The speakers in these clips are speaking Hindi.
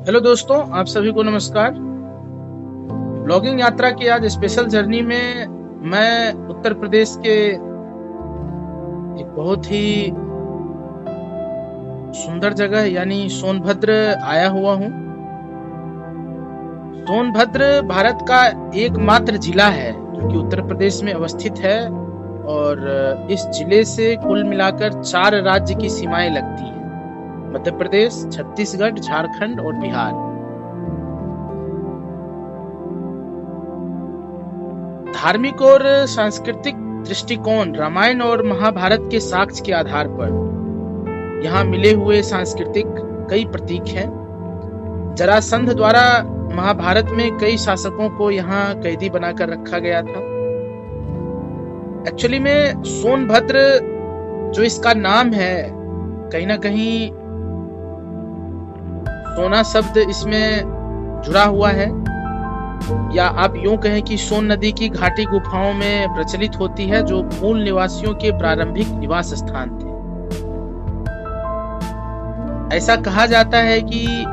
हेलो दोस्तों, आप सभी को नमस्कार। ब्लॉगिंग यात्रा की आज स्पेशल जर्नी में मैं उत्तर प्रदेश के एक बहुत ही सुंदर जगह यानी सोनभद्र आया हुआ हूँ। सोनभद्र भारत का एकमात्र जिला है जो कि उत्तर प्रदेश में अवस्थित है और इस जिले से कुल मिलाकर 4 राज्य की सीमाएं लगती हैं: मध्य प्रदेश, छत्तीसगढ़, झारखंड और बिहार। धार्मिक और सांस्कृतिक दृष्टिकोण रामायण और महाभारत के साक्ष्य के आधार पर यहाँ मिले हुए सांस्कृतिक कई प्रतीक हैं। जरासंध द्वारा महाभारत में कई शासकों को यहाँ कैदी बनाकर रखा गया था। एक्चुअली में सोनभद्र जो इसका नाम है, कहीं ना कहीं सोना शब्द इसमें जुड़ा हुआ है, या आप यूं कहें कि सोन नदी की घाटी गुफाओं में प्रचलित होती है, जो मूल निवासियों के प्रारंभिक निवास स्थान थे। ऐसा कहा जाता है कि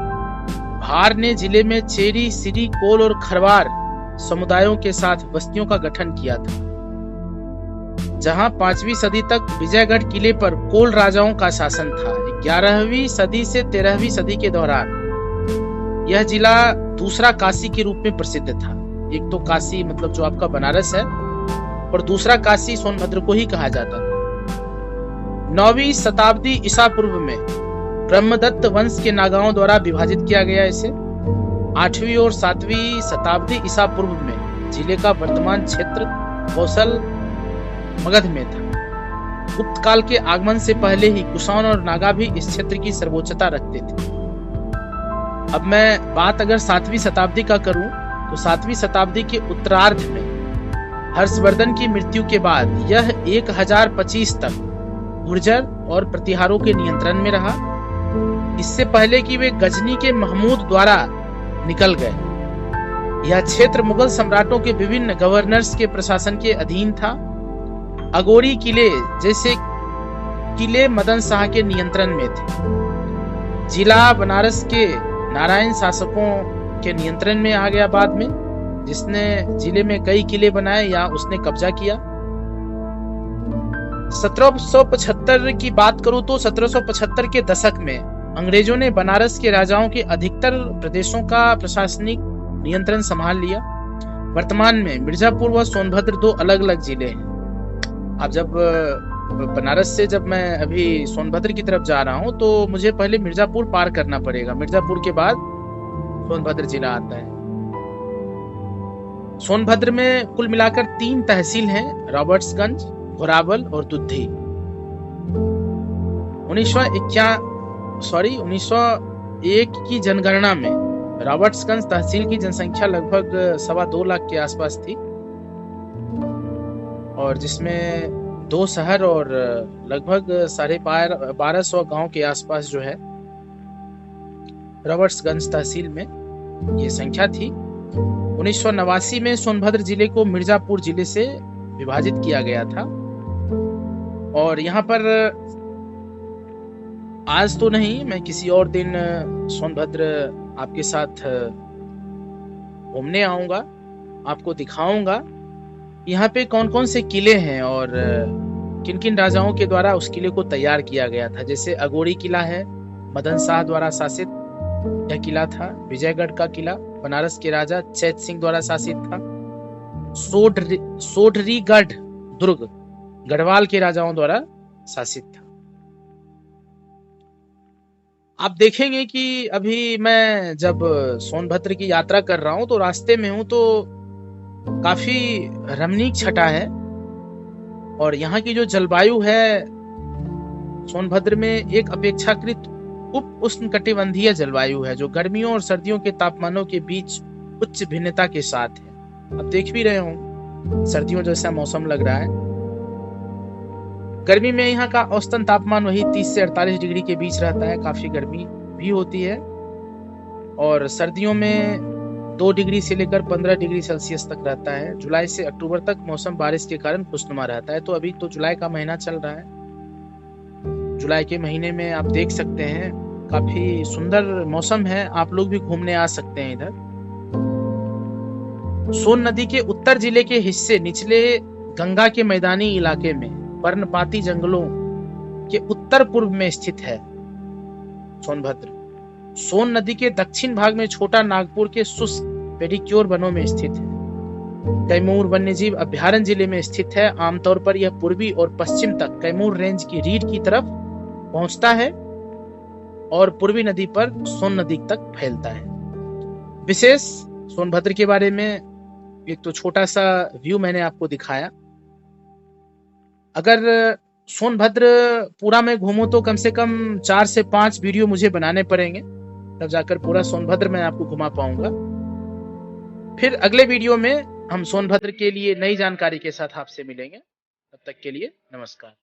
भार ने जिले में चेरी, सिरी, कोल और खरवार समुदायों के साथ बस्तियों का गठन किया था, जहां 5वीं सदी तक विजयगढ़ किले पर कोल राजाओं का शासन था। 11वीं सदी से 13वीं सदी के दौरान यह जिला दूसरा काशी के रूप में प्रसिद्ध था। एक तो काशी मतलब जो आपका बनारस है, और दूसरा काशी सोनभद्र को ही कहा जाता था। 9वीं शताब्दी ईसा पूर्व में ब्रह्मदत्त वंश के नागाओं द्वारा विभाजित किया गया इसे। 8वीं और 7वीं शताब्दी ईसा पूर्व में जिले का वर्तमान क्षेत्र कौशल मगध में था। गुप्त काल के आगमन से पहले ही कुषाण और नागा भी इस क्षेत्र की सर्वोच्चता रखते थे। अब मैं बात अगर 7वीं शताब्दी का करूं तो 7वीं शताब्दी के उत्तरार्ध में हर्षवर्धन की मृत्यु के बाद यह 1025 तक गुर्जर और प्रतिहारों के नियंत्रण में रहा। इससे पहले कि वे गजनी के महमूद द्वारा निकल गए, यह क्षेत्र मुगल सम्राटों के विभिन्न गवर्नर्स के प्रशासन के अधीन था। अगोरी किले जैसे किले मदन शाह के नियंत्रण में थे। जिला बनारस के नारायण शासकों के नियंत्रण में आ गया बाद में, जिसने जिले में कई किले बनाए या उसने कब्जा किया। 1775 की बात करूं तो 1775 के दशक में अंग्रेजों ने बनारस के राजाओं के अधिकतर प्रदेशों का प्रशासनिक नियंत्रण संभाल लिया। वर्तमान में मिर्जापुर व सोनभद्र 2 अलग अलग जिले हैं। अब जब बनारस से जब मैं अभी सोनभद्र की तरफ जा रहा हूं तो मुझे पहले मिर्जापुर पार करना पड़ेगा। मिर्जापुर के बाद सोनभद्र जिला आता है। सोनभद्र में कुल मिलाकर 3 तहसील हैं: रॉबर्ट्सगंज, घोरावल और दुद्धी। 1901 की जनगणना में रॉबर्ट्सगंज तहसील की जनसंख्या लगभग 2.25 लाख के आसपास थी, और जिसमें 2 शहर और लगभग 1250 गांव के आसपास जो है रॉबर्ट्सगंज तहसील में ये संख्या थी। 1989 में सोनभद्र जिले को मिर्जापुर जिले से विभाजित किया गया था, और यहाँ पर आज तो नहीं, मैं किसी और दिन सोनभद्र आपके साथ घूमने आऊंगा, आपको दिखाऊंगा यहाँ पे कौन कौन से किले हैं और किन किन राजाओं के द्वारा उस किले को तैयार किया गया था। जैसे अगोरी किला है, मदन शाह द्वारा शासित यह किला था। विजयगढ़ का किला बनारस के राजा चैत सिंह द्वारा शासित था। सोढरीगढ़ दुर्ग गढ़वाल के राजाओं द्वारा शासित था। आप देखेंगे कि अभी मैं जब सोनभद्र की यात्रा कर रहा हूं तो रास्ते में हूं तो काफी रमणीक छटा है, और यहाँ की जो जलवायु है सोनभद्र में एक अपेक्षाकृत उप उष्णकटिबंधीय जलवायु है, जो गर्मियों और सर्दियों के तापमानों के बीच उच्च भिन्नता के साथ है। आप देख भी रहे हो सर्दियों जैसा मौसम लग रहा है। गर्मी में यहाँ का औसतन तापमान वही 30 से 48 डिग्री के बीच रहता है, काफी गर्मी भी होती है, और सर्दियों में 2 डिग्री से लेकर 15 डिग्री सेल्सियस तक रहता है। जुलाई से अक्टूबर तक मौसम बारिश के कारण खुशनुमा रहता है। तो अभी तो जुलाई का महीना चल रहा है। जुलाई के महीने में आप देख सकते हैं काफी सुंदर मौसम है, आप लोग भी घूमने आ सकते हैं इधर। सोन नदी के उत्तर जिले के हिस्से निचले गंगा के मैदानी इलाके में पर्णपाती जंगलों के उत्तर पूर्व में स्थित है सोनभद्र। सोन नदी के दक्षिण भाग में छोटा नागपुर के शुष्क पेडिक्योर वनों में स्थित है। कैमूर वन्यजीव अभ्यारण्य जिले में स्थित है। आमतौर पर यह पूर्वी और पश्चिम तक कैमूर रेंज की रीढ़ की तरफ पहुंचता है और पूर्वी नदी पर सोन नदी तक फैलता है। विशेष सोनभद्र के बारे में एक तो छोटा सा व्यू मैंने आपको दिखाया। अगर सोनभद्र पूरा मैं घूमूं तो कम से कम 4 से 5 वीडियो मुझे बनाने पड़ेंगे, तब जाकर पूरा सोनभद्र मैं आपको घुमा पाऊंगा। फिर अगले वीडियो में हम सोनभद्र के लिए नई जानकारी के साथ आपसे मिलेंगे। तब तक के लिए नमस्कार।